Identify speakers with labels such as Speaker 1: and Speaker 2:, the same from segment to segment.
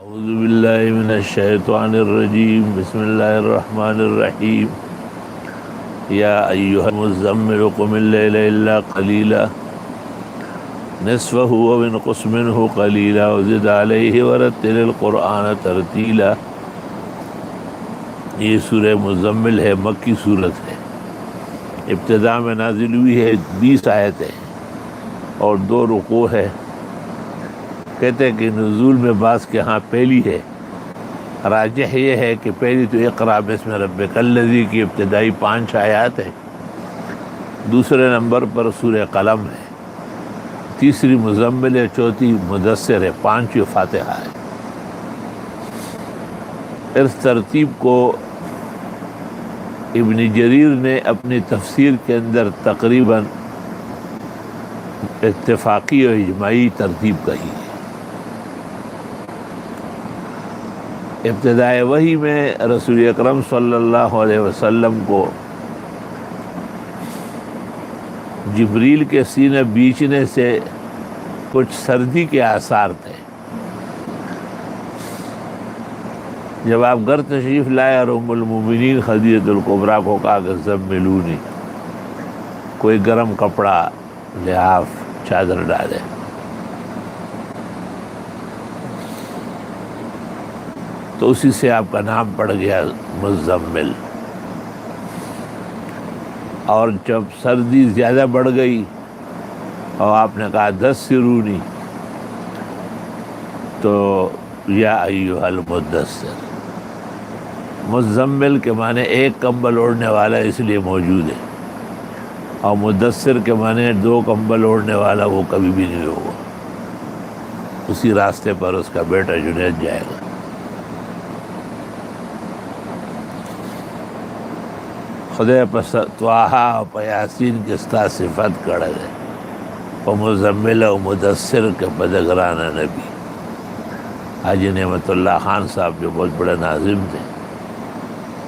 Speaker 1: اعوذ باللہ من الشیطان الرجیم بسم اللہ الرحمن الرحیم یا ایہا المزمل قم اللیل الا قلیلا نصفہ او انقص منہ قلیلا وزد علیہ ورتل القرآن ترتیلا۔ یہ سورہ مزمل ہے، مکی صورت ہے، ابتداء میں نازل ہوئی ہے، 20 آیتیں اور 2 رکوع ہے۔ کہتے ہیں کہ نزول میں بعض کے ہاں پہلی ہے، راجح یہ ہے کہ پہلی تو اقرأ بسم ربک الذی کی ابتدائی 5 آیات ہے، دوسرے نمبر پر سورہ قلم ہے، تیسری مزمل ہے، چوتھی مدثر ہے، 5ویں فاتحہ ہے۔ اس ترتیب کو ابن جریر نے اپنی تفسیر کے اندر تقریباً اتفاقی اور اجماعی ترتیب کہی ہے۔ ابتدائے وحی میں رسول اکرم صلی اللہ علیہ وسلم کو جبریل کے سینہ بیچنے سے کچھ سردی کے آثار تھے۔ جب آپ گھر تشریف لائے اور ام المومنین خدیجہ الکبریٰ کو کہا کہ زملونی، کوئی گرم کپڑا لحاف چادر ڈالے، تو اسی سے آپ کا نام پڑ گیا مزمل۔ اور جب سردی زیادہ بڑھ گئی اور آپ نے کہا دثرونی، تو یا ایھا المدثر، مزمل کے معنی ایک کمبل اوڑھنے والا اس لیے موجود ہے، اور مدثر کے معنی 2 کمبل اوڑھنے والا وہ کبھی بھی نہیں ہوگا۔ اسی راستے پر اس کا بیٹا جنید جائے گا۔ خدای پس طٰہٰ و یاسین کے ستا صفت کڑ گئے، و مزمل و مدثر کے بدگرانہ نبی۔ حاجی نعمت اللہ خان صاحب جو بہت بڑے ناظم تھے،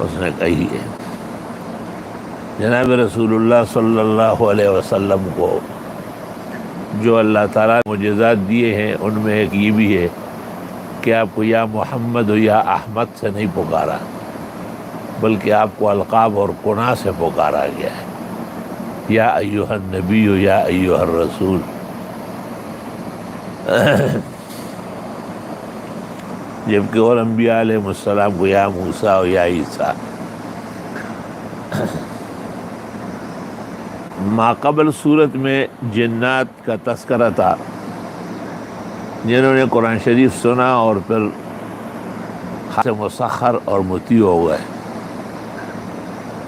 Speaker 1: اس نے کہی ہے جناب رسول اللہ صلی اللہ علیہ وسلم کو جو اللہ تعالیٰ نے معجزات دیے ہیں، ان میں ایک یہ بھی ہے کہ آپ کو یا محمد و یا احمد سے نہیں پکارا، بلکہ آپ کو القاب اور کناں سے پکارا گیا ہے، یا ایھا النبی و یا ایھا الرسول۔ جبکہ اور انبیاء علیہ السلام کو یا موسیٰ و یا عیسیٰ۔ ماقبل صورت میں جنات کا تذکرہ تھا، جنہوں نے قرآن شریف سنا اور پھر خاص مسخر اور مطیع ہو گئے۔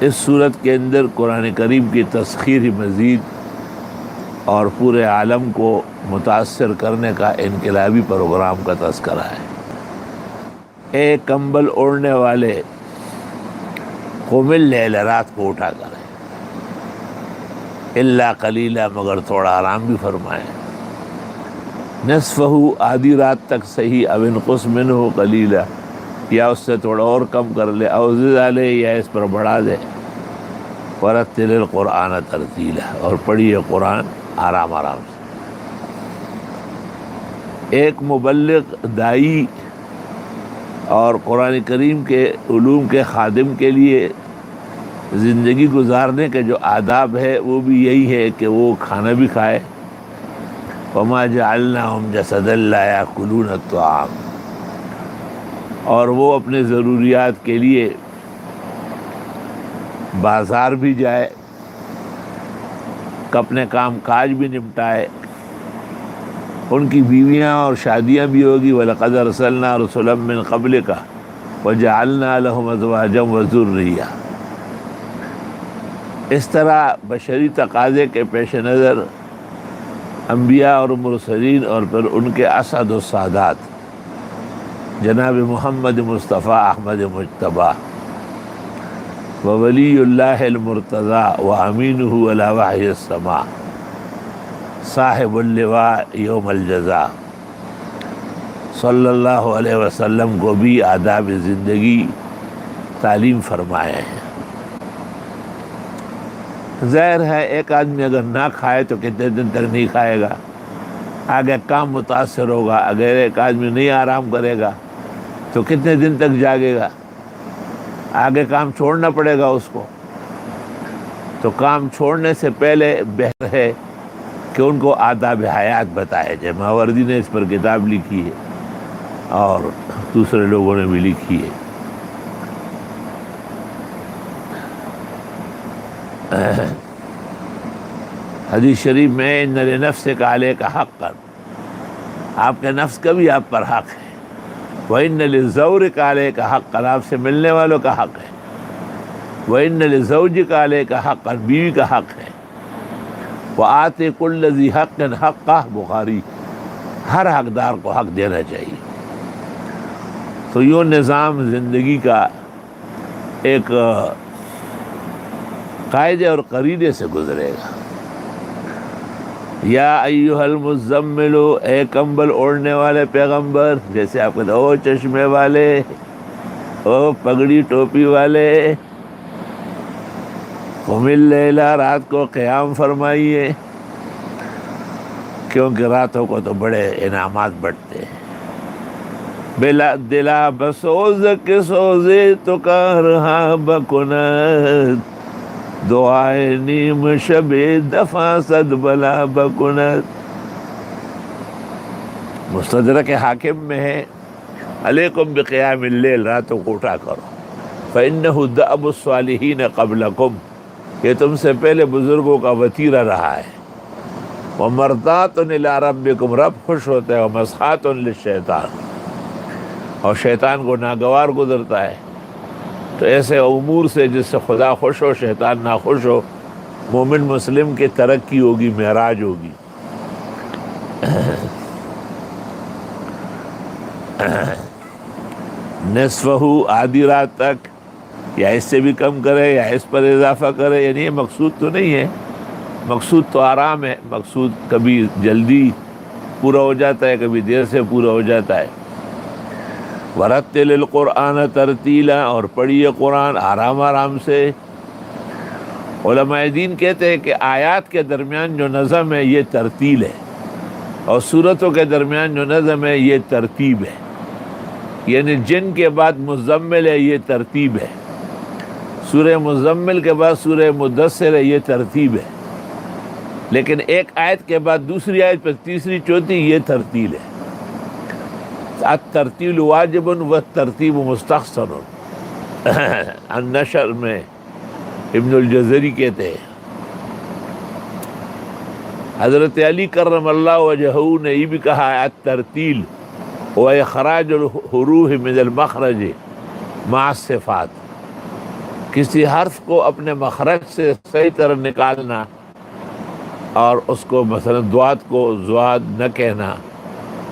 Speaker 1: اس صورت کے اندر قرآن کریم کی تسخیر مزید اور پورے عالم کو متاثر کرنے کا انقلابی پروگرام کا تذکرہ ہے۔ ایک کمبل اوڑھنے والے قم اللیل، رات کو اٹھا کریں، الا قلیلا، مگر تھوڑا آرام بھی فرمائیں، نصفہ، آدھی رات تک صحیح، او انقص منہ قلیلا، یا اس سے تھوڑا اور کم کر لے، او زد علیہ، یا اس پر بڑھا دے، ورتل القرآن ترتیلا، اور پڑھیے قرآن آرام آرام سے۔ ایک مبلغ، داعی اور قرآن کریم کے علوم کے خادم کے لیے زندگی گزارنے کے جو آداب ہے وہ بھی یہی ہے کہ وہ کھانا بھی کھائے، وما جعلناہم جسدا لا یاکلون الطعام، اور وہ اپنے ضروریات کے لیے بازار بھی جائے، اپنے کام کاج بھی نپٹائے، ان کی بیویاں اور شادیاں بھی ہوگی، وَلَقَدْ أَرْسَلْنَا رُسُلًا مِّن قَبْلِكَ وَجَعَلْنَا لَهُمْ أَزْوَاجًا وَذُرِّيَّةً۔ اس طرح بشری تقاضے کے پیش نظر انبیاء اور مرسلین اور پھر ان کے اسعد السادات جناب محمد مصطفیٰ احمد مجتبیٰ وولی اللہ المرتضیٰ وامینہ علی وحی السماء صاحب اللواء یوم الجزاء صلی اللہ علیہ وسلم کو بھی آداب زندگی تعلیم فرمائے ہیں۔ ظاہر ہے ایک آدمی اگر نہ کھائے تو کتنے دن تک نہیں کھائے گا، آگے کام متاثر ہوگا۔ اگر ایک آدمی نہیں آرام کرے گا تو کتنے دن تک جاگے گا؟ آگے کام چھوڑنا پڑے گا اس کو. تو کام چھوڑنے سے پہلے بہتر ہے کہ ان کو آداب حیات بتائے جائے. ماوردی نے اس پر کتاب لکھی ہے اور دوسرے لوگوں نے بھی لکھی ہے. حدیث شریف میں ان لنفسک علیک حقا، آپ کے نفس کا بھی آپ پر حق ہے. وَإِنَّ لِلزَّوْرِكَ عَلَيْكَ حَقًّا، آپ سے ملنے والوں کا حق ہے. وَإِنَّ لِزَوْجِكَ عَلَيْكَ حَقًّا، بیوی کا حق ہے. وَآتِ كُلَّ ذِي حَقٍّ حَقَّهُ، بخاری. ہر حقدار کو حق دینا چاہیے. تو یہ نظام زندگی کا ایک قاعدے اور قریدے سے گزرے گا. یا ایھا المزمل، اے کمبل اوڑھنے والے پیغمبر، جیسے آپ کہتے او چشمے والے، او پگڑی ٹوپی والے، قم اللیل، رات کو قیام فرمائیے، کیونکہ راتوں کو تو بڑے انعامات بٹتے ہیں. بلا دلا بسوز کے سوزے تو کا رہا بکنت، دعائے نیم شب دفع صد بلا بکنت. مستدرک حاکم میں ہے علیکم بقیام اللیل، راتوں کو اٹھا کرو. فإنہ دأب الصالحین قبلکم، یہ تم سے پہلے بزرگوں کا وتیرہ رہا ہے. ومرضات الی ربکم، رب خوش ہوتا ہے. ومسحات للشیطان، اور شیطان کو ناگوار گزرتا ہے. تو ایسے امور سے جس سے خدا خوش ہو شیطان ناخوش ہو، مومن مسلم کی ترقی ہوگی، معراج ہوگی. نصفہ، آدھی رات تک، یا اس سے بھی کم کرے یا اس پر اضافہ کرے. یعنی یہ مقصود تو نہیں ہے، مقصود تو آرام ہے. مقصود کبھی جلدی پورا ہو جاتا ہے، کبھی دیر سے پورا ہو جاتا ہے. ورتل القرآن ترتیلا، اور پڑھیے قرآن آرام آرام سے. علماء دین کہتے ہیں کہ آیات کے درمیان جو نظم ہے یہ ترتیل ہے، اور سورتوں کے درمیان جو نظم ہے یہ ترتیب ہے. یعنی جن کے بعد مزمل ہے یہ ترتیب ہے، سورہ مزمل کے بعد سورہ مدثر ہے یہ ترتیب ہے. لیکن ایک آیت کے بعد دوسری آیت پر تیسری چوتھی یہ ترتیل ہے. الترتیل واجب والترتیب مستحسن. النشر میں ابن الجزری کہتے ہیں حضرت علی کرم اللہ وجہہ نے یہ بھی کہا ہے الترتیل و اخراج الحروف من المخرج مع الصفات، کسی حرف کو اپنے مخرج سے صحیح طرح نکالنا، اور اس کو مثلا دوات کو زواد نہ کہنا،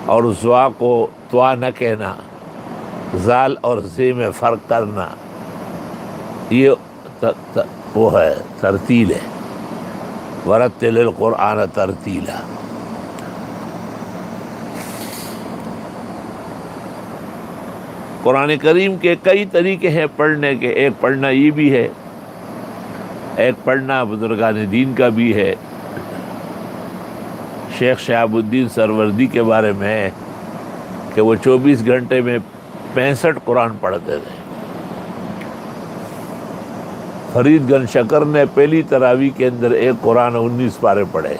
Speaker 1: اور زوا کو توا نہ کہنا، زال اور زی میں فرق کرنا، یہ وہ ہے ترتیل ہے. ورتل القرآن ترتیلا. قرآن کریم کے کئی طریقے ہیں پڑھنے کے. ایک پڑھنا یہ بھی ہے، ایک پڑھنا بزرگان دین کا بھی ہے. شیخ شہاب الدین سروردی کے بارے میں ہے کہ وہ 24 گھنٹے میں 65 قرآن پڑھتے تھے. فرید گن شکر نے پہلی تراویح کے اندر ایک قرآن 19 پارے پڑھے.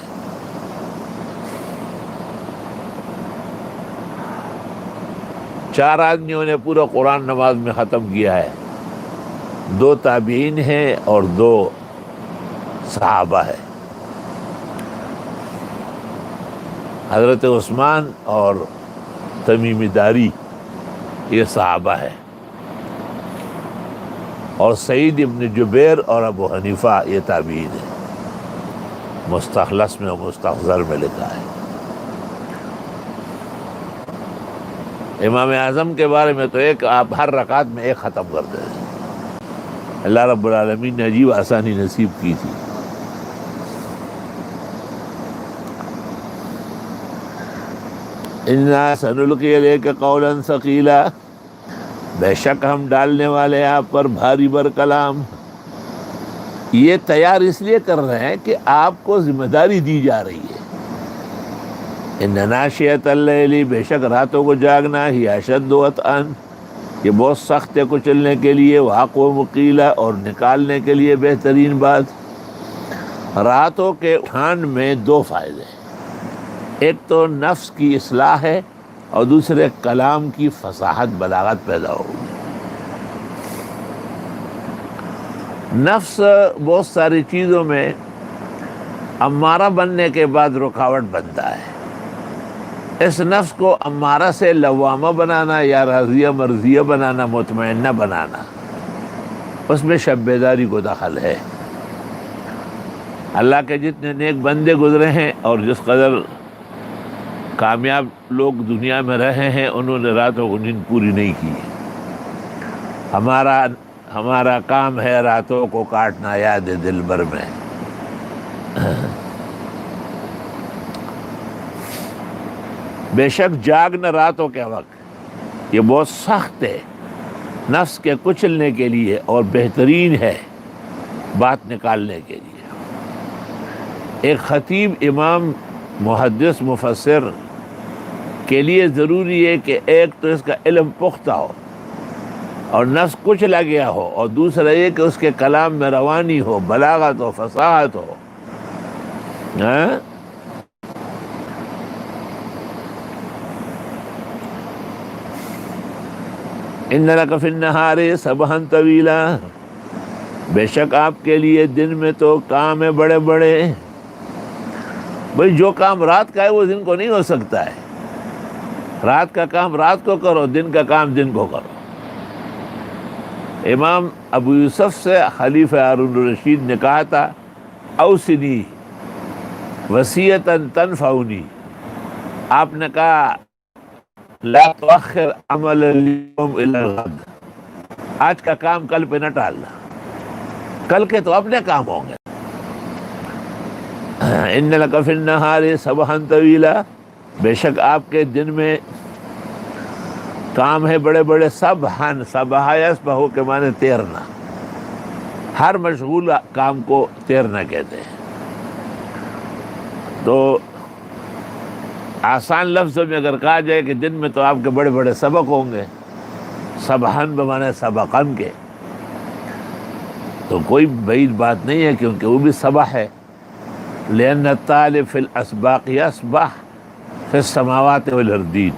Speaker 1: چار آدمیوں نے پورا قرآن نماز میں ختم کیا ہے. 2 تابعین ہیں اور 2 صحابہ ہیں. حضرت عثمان اور تمیم داری یہ صحابہ ہے، اور سعید ابن جبیر اور ابو حنیفہ یہ تابعین ہیں. مستخلص میں اور مستخزر میں لکھا ہے. امام اعظم کے بارے میں تو ایک آپ ہر رکعت میں ایک ختم کرتے ہیں. اللہ رب العالمین نے عجیب آسانی نصیب کی تھی. اِنَّا سَنُلْقِي عَلَيْكَ قَوْلًا ثَقِيلًا، بے شک ہم ڈالنے والے آپ پر بھاری بر کلام. یہ تیار اس لیے کر رہے ہیں کہ آپ کو ذمہ داری دی جا رہی ہے. اِنَّ نَاشِئَةَ اللَّيْلِ، بے شک راتوں کو جاگنا، ہی اشد وطئا، یہ بہت سخت ہے کچلنے کے لیے، واقع مقیلہ، اور نکالنے کے لیے بہترین بات۔ راتوں کے اٹھان میں دو فائدے ہیں، ایک تو نفس کی اصلاح ہے اور دوسرے کلام کی فصاحت بلاغت پیدا ہوگی۔ نفس بہت ساری چیزوں میں امارہ بننے کے بعد رکاوٹ بنتا ہے۔ اس نفس کو امارہ سے لوامہ بنانا یا راضیہ مرضیہ بنانا، مطمئنہ بنانا، اس میں شب بیداری کو دخل ہے۔ اللہ کے جتنے نیک بندے گزرے ہیں اور جس قدر کامیاب لوگ دنیا میں رہے ہیں، انہوں نے راتوں کو نیند پوری نہیں کی۔ ہمارا کام ہے راتوں کو کاٹنا یاد دل بھر میں۔ بے شک جاگنا راتوں کے وقت یہ بہت سخت ہے نفس کے کچلنے کے لیے، اور بہترین ہے بات نکالنے کے لیے۔ ایک خطیب، امام، محدث، مفسر کے لیے ضروری ہے کہ ایک تو اس کا علم پختہ ہو اور نفس کچلا گیا ہو، اور دوسرا یہ کہ اس کے کلام میں روانی ہو، بلاغت ہو، فصاحت ہو۔ ان لک فی النہار سبحا طویلا، بے شک آپ کے لیے دن میں تو کام ہے بڑے بڑے۔ بھئی جو کام رات کا ہے وہ دن کو نہیں ہو سکتا ہے، رات کا کام رات کو کرو، دن کا کام دن کو کرو۔ امام ابو یوسف سے خلیفہ ہارون الرشید نے کہا تھا، اوصنی وصیۃً تنفعنی، آپ نے کہا لا تؤخر عمل اليوم الی الغد، آج کا کام کل پہ نہ ٹالنا، کل کے تو اپنے کام ہوں گے۔ ان لک فی النہار سبحا طویلا، بے شک آپ کے دن میں کام ہے بڑے بڑے۔ سبحن، سبحا یسبح کے معنی تیرنا، ہر مشغول کام کو تیرنا کہتے ہیں۔ تو آسان لفظ میں اگر کہا جائے کہ دن میں تو آپ کے بڑے بڑے سبق ہوں گے، سبحن بمعنی سبقن کے، تو کوئی بعید بات نہیں ہے، کیونکہ وہ بھی سبح ہے۔ لأن الطالب فی الاسباق یسبح فی السماوات والارضین،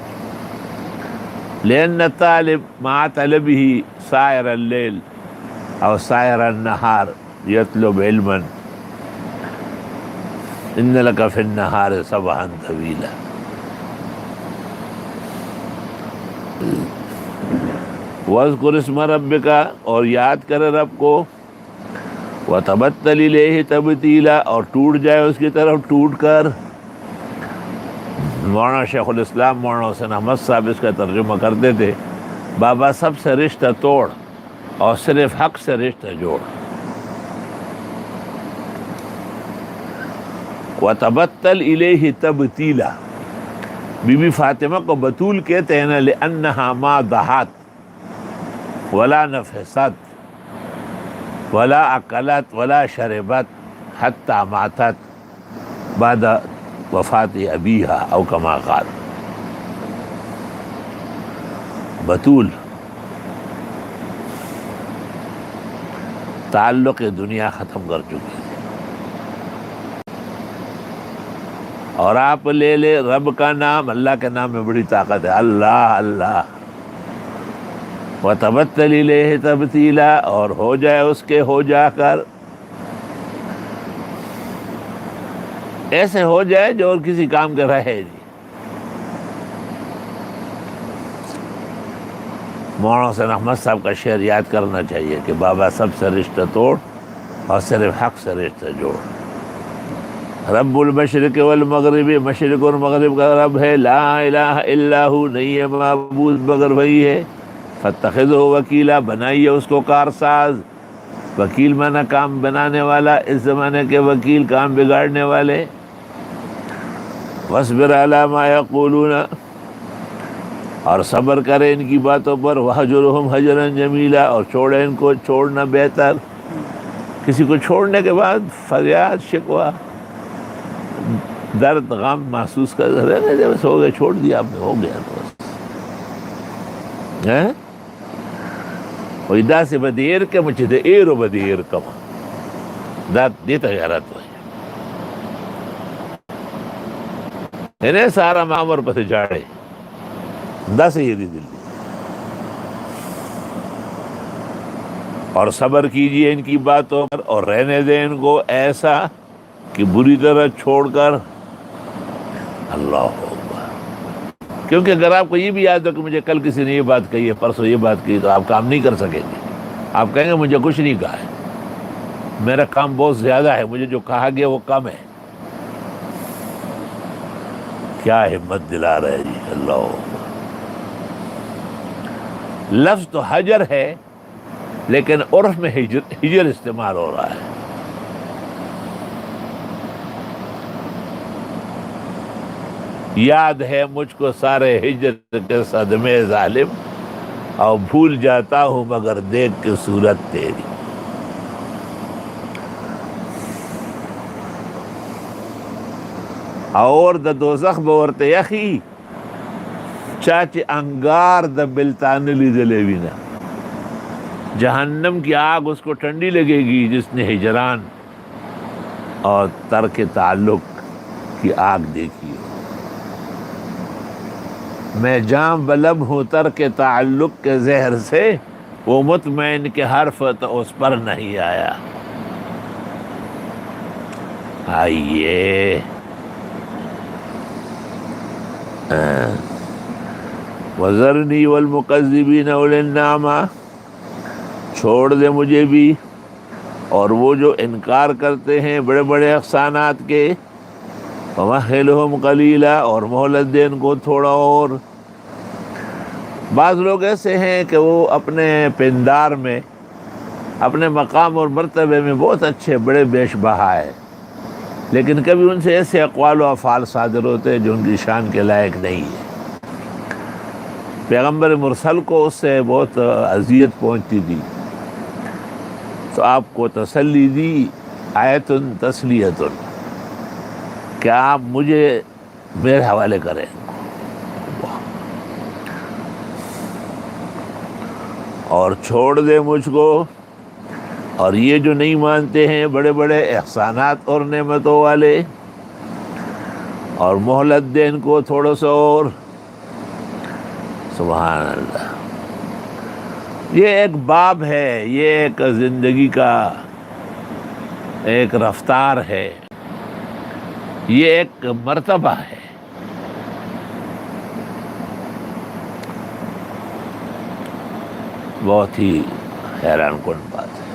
Speaker 1: لأن الطالب مع طلبه سائر اللیل او سائر النہار یطلب علما، ان لک فی النہار سبحا طویلا۔ وَاذْكُرِ اسْمَ رَبِّكَ، اور یاد کرے رب کو، وَتَبَتَّلْ إِلَيْهِ تَبْتِيلًا، اور ٹوٹ جائے اس کی طرف ٹوٹ کر۔ مولانا شیخ الاسلام مولانا حسین احمد صاحب اس کا ترجمہ کرتے تھے، بابا سب سے رشتہ توڑ اور صرف حق سے رشتہ جوڑ۔ وَتَبَتَّلْ إِلَيْهِ تَبْتِيلًا، بی بی فاطمہ کو بتول کہتے ہیں نا، لأنها ما ضحت ولا نفست ولا اکلت ولا شربت حتی ماتت بعد وفات ابیہا او کما قال۔ بتول تعلق دنیا ختم کر چکی ہے، اور آپ لے لے رب کا نام، اللہ کے نام میں بڑی طاقت ہے، اللہ اللہ۔ وَتَبَتَّلْ إِلَيْهِ تَبْتِيلًا، اور ہو جائے اس کے ہو جا کر، ایسے ہو جائے جو اور کسی کام کے رہے نہیں۔ مولانا حسین احمد صاحب کا شعر یاد کرنا چاہیے کہ بابا سب سے رشتہ توڑ اور صرف حق سے رشتہ جوڑ۔ رب المشرق والمغرب، مشرق اور مغرب کا رب ہے، لا الہ الا ہو، نہیں ہے معبود مگر وہی ہے۔ فاتخذہ وکیلا، بنائیے اس کو کارساز۔ وکیل مانا کام بنانے والا، اس زمانے کے وکیل کام بگاڑنے والے۔ واصبر علی ما یقولون، اور صبر کرے ان کی باتوں پر۔ وہجرہم ہجرا جمیلا، اور چھوڑے ان کو چھوڑنا بہتر۔ کسی کو چھوڑنے کے بعد فریاد شکوہ درد غم محسوس کر رہے ہیں، بس ہو گئے، چھوڑ دیا آپ نے، ہو گیا تو بس۔ وإذا بدير كم تشده إيرو بدير كم ذات دي تغيرات ہوئی انہیں سارا معمر پس جاڑے 10 یہی دل اور صبر کیجئے ان کی باتوں پر اور رہنے دیں ان کو ایسا کہ بری طرح چھوڑ کر اللہ اکبر. کیونکہ اگر آپ کو یہ بھی یاد ہو کہ مجھے کل کسی نے یہ بات کہی ہے، پرسوں یہ بات کہی، تو آپ کام نہیں کر سکیں گے. آپ کہیں گے مجھے کچھ نہیں کہا ہے، میرا کام بہت زیادہ ہے، مجھے جو کہا گیا وہ کم ہے. کیا ہمت دلا رہے جی اللہ اکبر. لفظ تو حجر ہے لیکن عرف میں ہجر استعمال ہو رہا ہے. یاد ہے مجھ کو سارے ہجر کے صدمے ظالم، اور بھول جاتا ہوں مگر دیکھ کے صورت تیری. اور دا دوزخ بورتے یخی چاچے انگار دا بلتان لی دلیوینا. جہنم کی آگ اس کو ٹھنڈی لگے گی جس نے ہجران اور ترک تعلق کی آگ دیکھی ہو. میں جام بلب ہوں ترک تعلق کے زہر سے، وہ مطمئن کے حرف تو اس پر نہیں آیا. آئیے وَذَرْنِي وَالْمُكَذِّبِينَ أُولِي النَّعْمَةِ، چھوڑ دے مجھے بھی اور وہ جو انکار کرتے ہیں بڑے بڑے احسانات کے. وَمَهِّلْهُمْ قَلِيلًا، اور مہلت دے ان کو تھوڑا اور. بعض لوگ ایسے ہیں کہ وہ اپنے پندار میں، اپنے مقام اور مرتبے میں بہت اچھے بڑے بیش بہا ہے، لیکن کبھی ان سے ایسے اقوال و افعال صادر ہوتے ہیں جو ان کی شان کے لائق نہیں ہے. پیغمبر مرسل کو اس سے بہت اذیت پہنچتی تھی، تو آپ کو تسلی دی آیت تسلیت کہ آپ مجھے میرے حوالے کریں اور چھوڑ دے مجھ کو. اور یہ جو نہیں مانتے ہیں بڑے بڑے احسانات اور نعمتوں والے، اور مہلت دے ان کو تھوڑا سا اور. سبحان اللہ. یہ ایک باب ہے، یہ ایک زندگی کا ایک رفتار ہے، یہ ایک مرتبہ ہے. بہت ہی حیران کن بات ہے.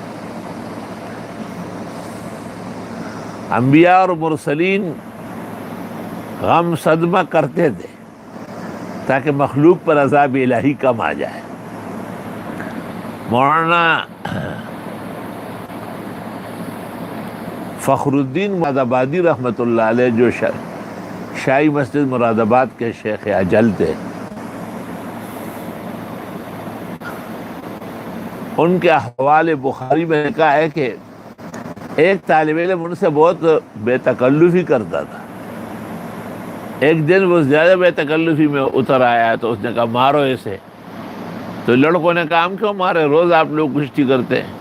Speaker 1: انبیاء اور مرسلین غم صدمہ کرتے تھے تاکہ مخلوق پر عذاب الہی کم آ جائے. مولانا فخر الدین مراد آبادی رحمۃ اللہ علیہ، جو شاہی مسجد مراد آباد کے شیخ اجل تھے، ان کے احوال بخاری میں کہا ہے کہ ایک طالب علم ان سے بہت بے تکلفی کرتا تھا. ایک دن وہ زیادہ بے تکلفی میں اتر آیا تو اس نے کہا مارو اسے. تو لڑکوں نے کہا ہم کیوں مارے، روز آپ لوگ کشتی کرتے ہیں.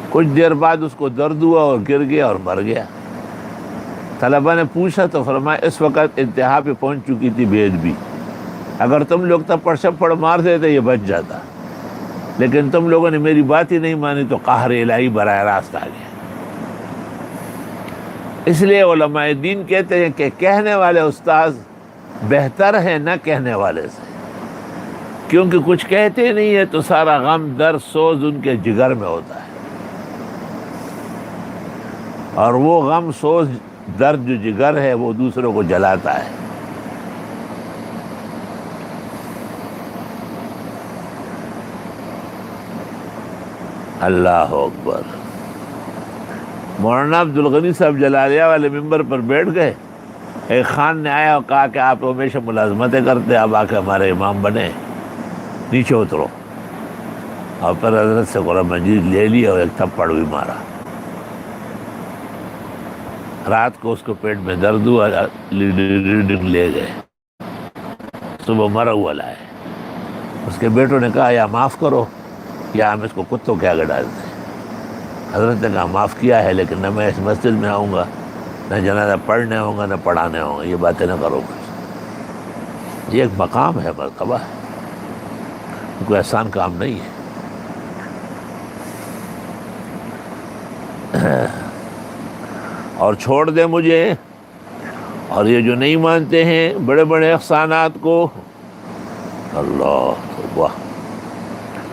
Speaker 1: کچھ دیر بعد اس کو درد ہوا اور گر گیا اور مر گیا. طلبہ نے پوچھا تو فرمایا اس وقت انتہا پہ پہنچ چکی تھی بید بھی. اگر تم لوگ تب شپڑ مار دیتے یہ بچ جاتا، لیکن تم لوگوں نے میری بات ہی نہیں مانی تو قہر الہی براہ راست آ گیا. اس لیے علماء دین کہتے ہیں کہ کہنے والے استاذ بہتر ہیں نہ کہنے والے سے، کیونکہ کچھ کہتے نہیں ہے تو سارا غم در سوز ان کے جگر میں ہوتا ہے، اور وہ غم سوز درد جو جگر ہے وہ دوسروں کو جلاتا ہے. اللہ اکبر. مولانا عبدالغنی صاحب جلالیہ والے ممبر پر بیٹھ گئے. ایک خان نے آیا اور کہا کہ آپ ہمیشہ ملازمتیں کرتے، اب آ کے ہمارے امام بنے، نیچے اترو. اور پھر حضرت سے قرآن مجید لے لیا اور ایک تھپڑ بھی مارا. رات کو اس کو پیٹ میں درد ہوا، ریڈنگ لے گئے، صبح مرا ہوا لائے. اس کے بیٹوں نے کہا یا معاف کرو، یا ہم اس کو کتوں کے آگے ڈال دیں. حضرت نے کہا معاف کیا ہے، لیکن نہ میں اس مسجد میں آؤں گا، نہ جنازہ پڑھنے آؤں گا، نہ پڑھانے آؤں گا. یہ باتیں نہ کرو. یہ ایک مقام ہے، مرتبہ ہے، کوئی آسان کام نہیں ہے. اور چھوڑ دے مجھے، اور یہ جو نہیں مانتے ہیں بڑے بڑے احسانات کو، اللہ واہ،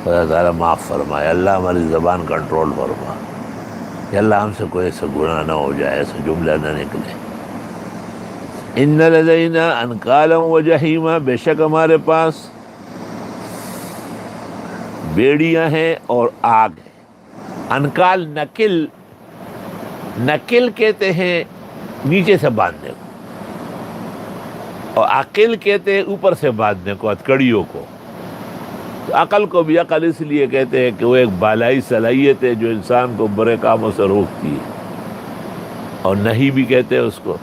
Speaker 1: خدا تعالیٰ معاف فرمائے. اللہ ہماری زبان کنٹرول فرما. یا اللہ ہم سے کوئی ایسا گناہ نہ ہو جائے، ایسا جملہ نہ نکلے. ان لدینا انکالا و جہیما، بے شک ہمارے پاس بیڑیاں ہیں اور آگ ہے. انکال نکل، نکل کہتے ہیں نیچے سے باندھنے کو، اور عقل کہتے ہیں اوپر سے باندھنے کو، ہتھکڑیوں کو. تو عقل کو بھی عقل اس لیے کہتے ہیں کہ وہ ایک بالائی صلاحیت ہے جو انسان کو برے کاموں سے روکتی ہے، اور نہیں بھی کہتے ہیں اس کو.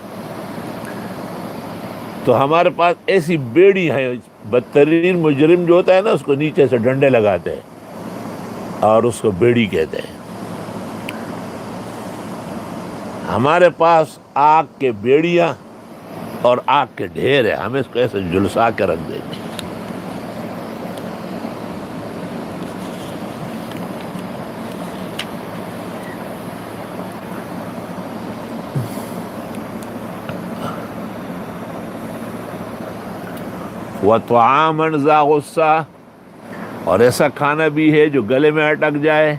Speaker 1: تو ہمارے پاس ایسی بیڑی ہیں. بدترین مجرم جو ہوتا ہے نا، اس کو نیچے سے ڈنڈے لگاتے ہیں اور اس کو بیڑی کہتے ہیں. ہمارے پاس آگ کے بیڑیاں اور آگ کے ڈھیر ہے. ہم اس کو ایسے جلسا کے رکھ دیں گے. وَطَعَامًا ذَا غُصَّةٍ، اور ایسا کھانا بھی ہے جو گلے میں اٹک جائے.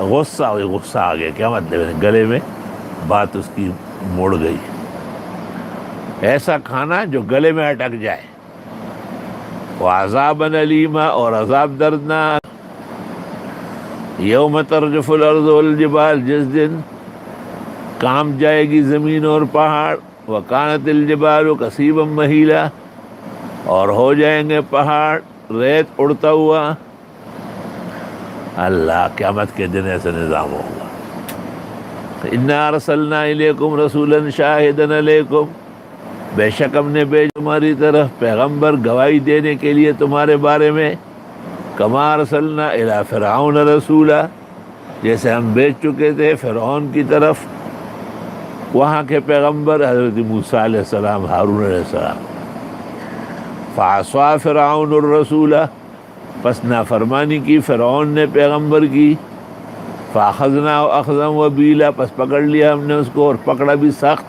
Speaker 1: غصہ، غصہ آ گیا، کیا مطلب ہے؟ گلے میں بات اس کی موڑ گئی. ایسا کھانا جو گلے میں اٹک جائے. وَعَذَابًا أَلِيمًا، اور عذاب دردناک. یوم ترجف الارض والجبال، جس دن کام جائے گی زمین اور پہاڑ. وَكَانَتِ الْجِبَالُ كَثِيبًا مَهِيلًا، اور ہو جائیں گے پہاڑ ریت اڑتا ہوا. اللہ، قیامت کے دن ایسا نظام ہوگا. اِنَّا أَرْسَلْنَا إِلَيْكُمْ رَسُولًا شَاهِدًا عَلَيْكُمْ، بے شک ہم نے بھیجا تمہاری طرف پیغمبر گواہی دینے کے لیے تمہارے بارے میں. كَمَا أَرْسَلْنَا إِلَىٰ فِرْعَوْنَ رَسُولًا، جیسے ہم بھیج چکے تھے فرعون کی طرف وہاں کے پیغمبر حضرت موسیٰ علیہ السلام، ہارون علیہ السلام. فَعَصَىٰ فِرْعَوْنُ الرَّسُولَ، پس نافرمانی کی فرعون نے پیغمبر کی. فَأَخَذْنَاهُ أَخْذًا وَبِيلًا، پس پکڑ لیا ہم نے اس کو، اور پکڑا بھی سخت.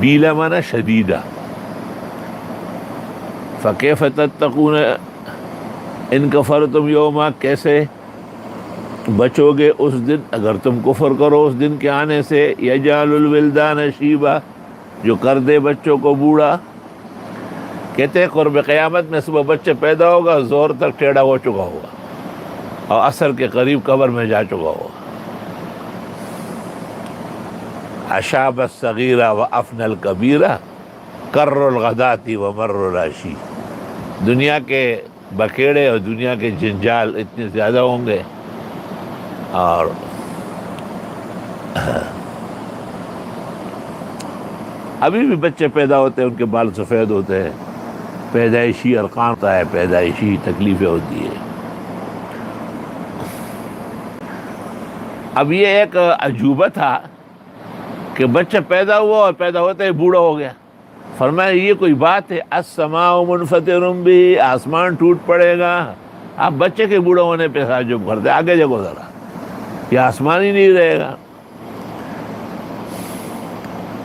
Speaker 1: بیلا مانا شدیدہ. فَكَيْفَ تَتَّقُونَ إِن كَفَرْتُمْ يَوْمًا، کیسے بچو گے اس دن اگر تم کفر کرو اس دن کے آنے سے. يَجْعَلُ الْوِلْدَانَ شِيبًا، جو کر دے بچوں کو بوڑھا. کہتے ہیں قرب قیامت میں صبح بچے پیدا ہوگا، زور تک ٹیڑھا ہو چکا ہوگا، اور عصر کے قریب قبر میں جا چکا ہوگا. اشاب الصغیرہ وافنى الکبیرہ، کر الغداة ومر العشی. دنیا کے بکیڑے اور دنیا کے جنجال اتنے زیادہ ہوں گے، اور ابھی بھی بچے پیدا ہوتے ہیں، ان کے بال سفید ہوتے ہیں، پیدائشی ارقام ہوتا ہے، پیدائشی تکلیفیں ہوتی ہیں. اب یہ ایک عجوبہ تھا کہ بچہ پیدا ہوا اور پیدا ہوتے ہی بوڑھا ہو گیا. فرمایا یہ کوئی بات ہے؟ السماء منفطر بہ، آسمان ٹوٹ پڑے گا. آپ بچے کے بوڑھا ہونے پہ تعجب کرتے، آگے جگو ذرا، یہ آسمان ہی نہیں رہے گا.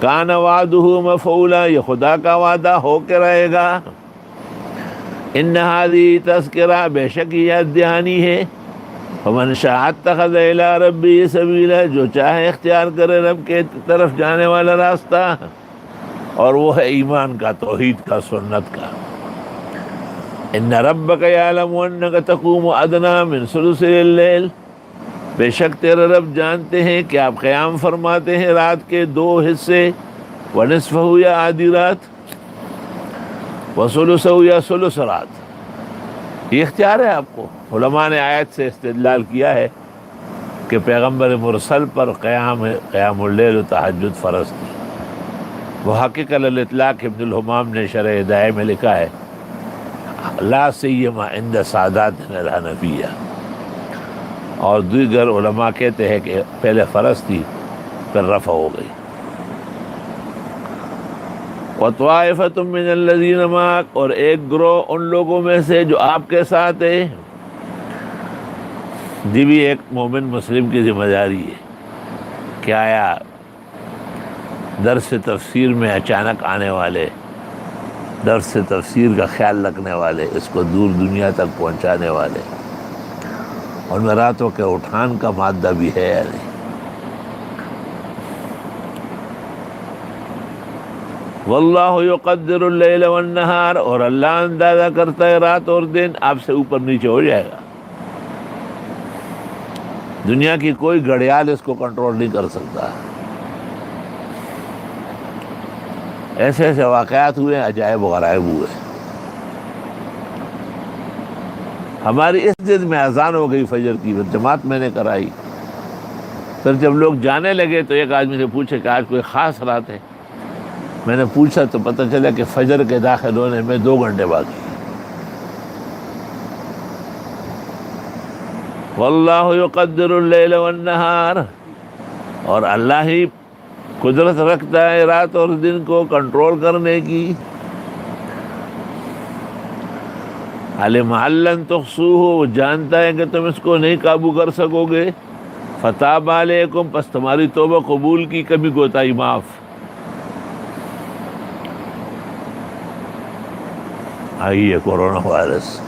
Speaker 1: کان وعدہ مفعولا، یہ خدا کا وعدہ ہو کے رہے گا. ان ہذہ تذکرہ، بے شک یہ یاد دہانی ہے. فمن شاء اتخذ الی ربہ سبیلا، جو چاہے اختیار کرے رب کے طرف جانے والا راستہ، اور وہ ہے ایمان کا، توحید کا، سنت کا. ان ربک یعلم انک تقوم ادنی من ثلث اللیل، بے شک تیرے رب جانتے ہیں کہ آپ قیام فرماتے ہیں رات کے 2 حصے. ونصفہ، یا آدھی رات. وثلثہ، یا ثلث رات. یہ اختیار ہے آپ کو. علماء نے آیت سے استدلال کیا ہے کہ پیغمبر مرسل پر قیام اللیل و تہجد فرض تھی. محقق الاطلاق ابن الحمام نے شرح ہدایہ میں لکھا ہے لا سیما عند ساداتنا الحنفیہ، اور دیگر علماء کہتے ہیں کہ پہلے فرض تھی پھر رفع ہو گئی. وَطَائِفَةٌ مِّنَ الَّذِينَ مَعَكَ، اور ایک گروہ ان لوگوں میں سے جو آپ کے ساتھ ہے. یہ بھی ایک مومن مسلم کی ذمہ داری ہے کہ آیا درس تفسیر میں اچانک آنے والے، درس تفسیر کا خیال رکھنے والے، اس کو دور دنیا تک پہنچانے والے، اور میں راتوں کے اٹھان کا مادہ بھی ہے یا نہیں. واللہ یقدر اللیل والنہار، اور اللہ اندازہ کرتا ہے رات اور دن. آپ سے اوپر نیچے ہو جائے گا. دنیا کی کوئی گھڑیال اس کو کنٹرول نہیں کر سکتا. ایسے ایسے واقعات ہوئے، عجائب و غرائب ہوئے. ہماری اس دن میں اذان ہو گئی فجر کی، جماعت میں نے کرائی. پھر جب لوگ جانے لگے تو ایک آدمی سے پوچھے کہ آج کوئی خاص رات ہے. میں نے پوچھا تو پتہ چلا کہ فجر کے داخل ہونے میں 2 گھنٹے باقی. واللہ یقدر اللیل والنہار، اور اللہ ہی قدرت رکھتا ہے رات اور دن کو کنٹرول کرنے کی. علم ان لن تحصوہ، وہ جانتا ہے کہ تم اس کو نہیں قابو کر سکو گے. فتاب علیکم، پس تمہاری توبہ قبول کی، کمی کوتاہی معاف. آئی ہے کورونا وائرس.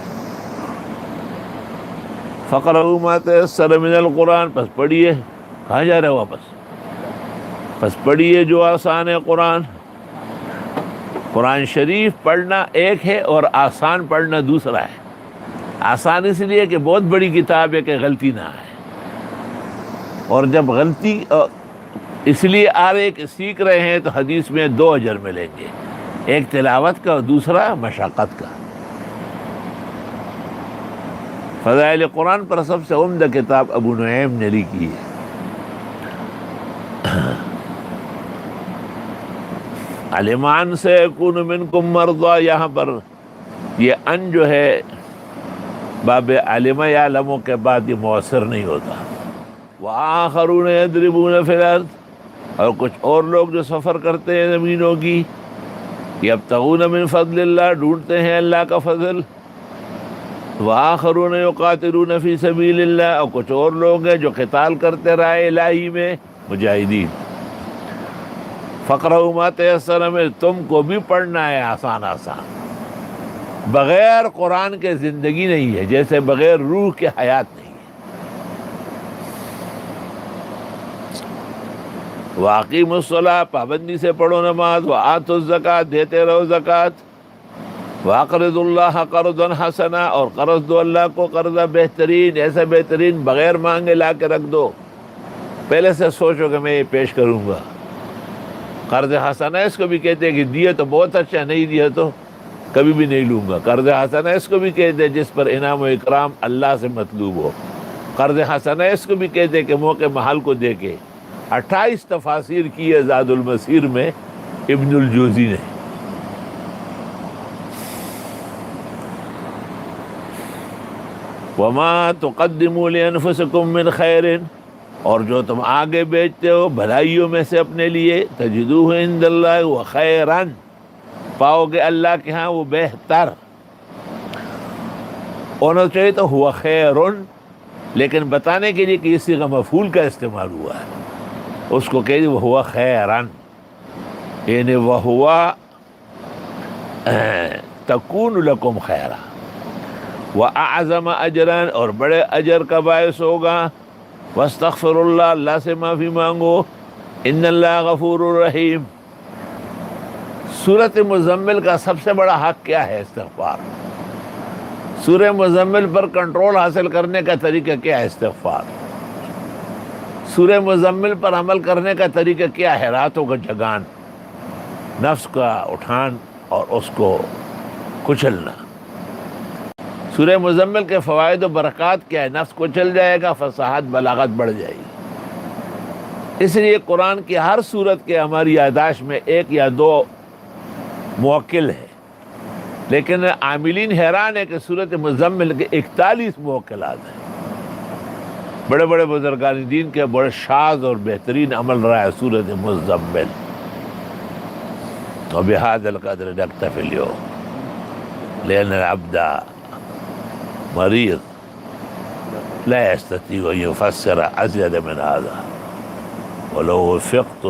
Speaker 1: فقرؤوا ما تیسر من القرآن، پس پڑھیے. کہاں جا رہے ہو واپس؟ پس پڑھیے جو آسان ہے قرآن. قرآن شریف پڑھنا ایک ہے اور آسان پڑھنا دوسرا ہے. آسان اس لیے کہ بہت بڑی کتاب ہے کہ غلطی نہ آئے، اور جب غلطی اس لیے آ رہے کہ سیکھ رہے ہیں تو حدیث میں 2 اجر ملیں گے، ایک تلاوت کا اور دوسرا مشقت کا. فضائل قرآن پر سب سے عمدہ کتاب ابو نعیم نے لکھی ہے. علم ان سیکون منکم مرضی، یہاں پر یہ ان جو ہے باب علم یعلم کے بعد یہ مؤثر نہیں ہوتا. وآخرون یضربون فی الارض، اور کچھ اور لوگ جو سفر کرتے ہیں زمینوں کی. یبتغون من فضل اللہ، ڈھونڈتے ہیں اللہ کا فضل. وآخرون یقاتلون فی سبیل اللہ، اور کچھ اور لوگ ہیں جو قتال کرتے راہ الہی میں، مجاہدین. فقرؤوا ما تیسر من، تم کو بھی پڑھنا ہے آسان آسان. بغیر قرآن کے زندگی نہیں ہے، جیسے بغیر روح کے حیات نہیں ہے. وَأَقِیمُوا الصَّلَاةَ، پابندی سے پڑھو نماز. وَآتُوا الزَّکَاةَ، دیتے رہو زکوٰۃ. وَأَقْرِضُوا اللَّهَ قَرْضًا حَسَنًا، اور قرض دو اللہ کو قرضہ بہترین، ایسا بہترین بغیر مانگے لا کے رکھ دو. پہلے سے سوچو کہ میں یہ پیش کروں گا. قرض حسنہ اس کو بھی کہتے ہیں کہ دیے تو بہت اچھا، نہیں دیا تو کبھی بھی نہیں لوں گا. قرض حسنہ اس کو بھی کہتے ہیں جس پر انعام و اکرام اللہ سے مطلوب ہو. قرض حسنہ اس کو بھی کہتے ہیں کہ موقع محل کو دے کے. 28 تفاسیر کی ہے زاد المسیر میں ابن الجوزی نے. وما تقدموا لانفسکم من خیر، اور جو تم آگے بیچتے ہو بھلائیوں میں سے اپنے لیے، تجدوہ عند اللہ وخیرا، پاؤ گے اللہ کے ہاں وہ بہتر. ہونا چاہیے تو ہوا خیرن، لیکن بتانے کے لیے کہ اس صیغہ مفعول کا استعمال ہوا ہے، اس کو کہیے وہ ہوا خیرن، یعنی وہ ہوا تکون لکم خیرا واعظم اجرا، اور بڑے اجر کا باعث ہوگا. واستغفر اللہ، اللہ سے معافی مانگو. ان اللہ غفور الرحیم. سورۃ مزمل کا سب سے بڑا حق کیا ہے؟ استغفار. سورہ مزمل پر کنٹرول حاصل کرنے کا طریقہ کیا ہے؟ استغفار. سورہ مزمل پر عمل کرنے کا طریقہ کیا ہے؟ راتوں کا جگان، نفس کا اٹھان اور اس کو کچلنا. سورہ مزمل کے فوائد و برکات کیا ہے؟ نفس کو چل جائے گا، فصاحت بلاغت بڑھ جائے گی. اس لیے قرآن کی ہر صورت کے ہماری یادداشت میں 1 یا 2 موکل ہے، لیکن عاملین حیران ہے کہ سورۃ مزمل کے 41 موکلات ہیں. بڑے بڑے بزرگان دین کے بڑے شاذ اور بہترین عمل رہا ہے سورۃ مزمل. وبهذا القدر نكتفي اليوم لأن العبد مريض لا يستطيع أن يفسر أزيد من هذا، ولو وفقت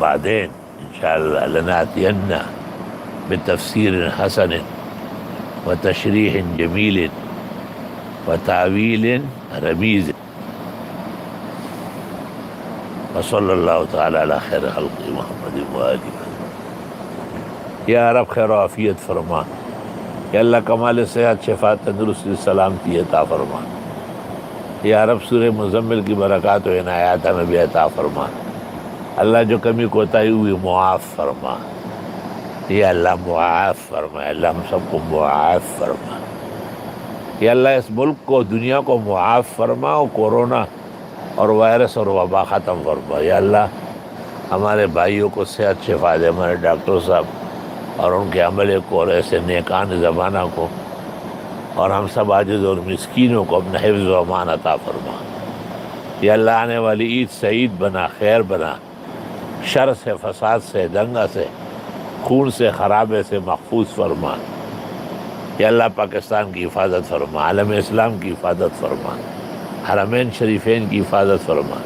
Speaker 1: بعدين إن شاء الله لنأتين بتفسير حسن وتشريح جميل وتعويل رميز. وصلی اللہ تعالی علی خیر خلق محمد وآلہ. یا رب خیر و عافیت فرما، یا اللہ کمال صحت شفا تندرستی سلامتی عطا فرما. یا رب سورہ مزمل کی برکات و عنایات ہمیں بھی عطا فرما. اللہ جو کمی کوتاہی ہوئی معاف فرما، یا اللہ معاف فرما، یا اللہ ہم سب کو معاف فرما. یا اللہ اس ملک کو دنیا کو معاف فرما، اور کورونا اور وائرس اور وبا ختم فرما. یا اللہ ہمارے بھائیوں کو صحت شفا دے، ہمارے ڈاکٹر صاحب اور ان کے عملے کو اور ایسے نیکان زمانہ کو، اور ہم سب عاجز اور مسکینوں کو اپنا حفظ و امان عطا فرما. یا اللہ آنے والی عید سعید بنا، خیر بنا، شر سے، فساد سے، دنگا سے، خون سے، خرابے سے محفوظ فرما. یا اللہ پاکستان کی حفاظت فرما، عالم اسلام کی حفاظت فرما، حرمین شریفین کی حفاظت فرما.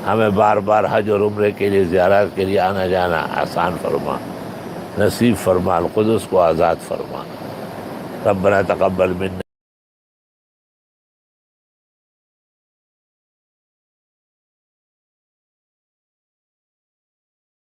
Speaker 1: ہمیں بار بار حج اور عمرے کے لیے زیارت کے لیے آنا جانا آسان فرما، نصیب فرما. القدس کو آزاد فرما. ربنا تقبل منا